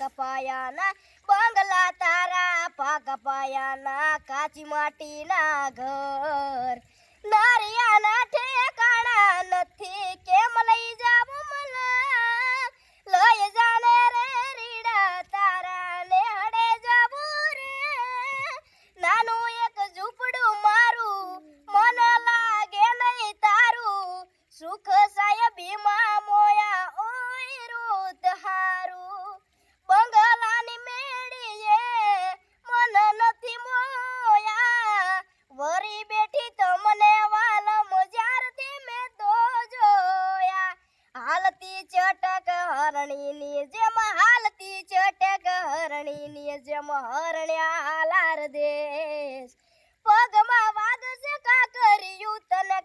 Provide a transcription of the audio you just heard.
કપાયાના બંગલા તારા પા કપાયાના કાચી માટીના ઘર નારિયાના ઠેકાણા નથી કેમ લઈ જાવું મને લઈ જાને રે રીડા તારા ને હડે જાવું રે નાનું એક ઝૂંપડું મારું મન લાગે નહીં તારું સુખ સાહેબીમાં મોયા ઓય રૂત હારું બંગલાની મેળીએ મન નથી મોયા વરી બેઠી તો મને વાલમ જ્યારથી મેં તો જોયા હાલતી ચટક હરણીની જેમ હાલતી ચટક હરણીની જેમ હરણ્યા હાલાર દેશ પગમાં વાગશે કાકરિયું તને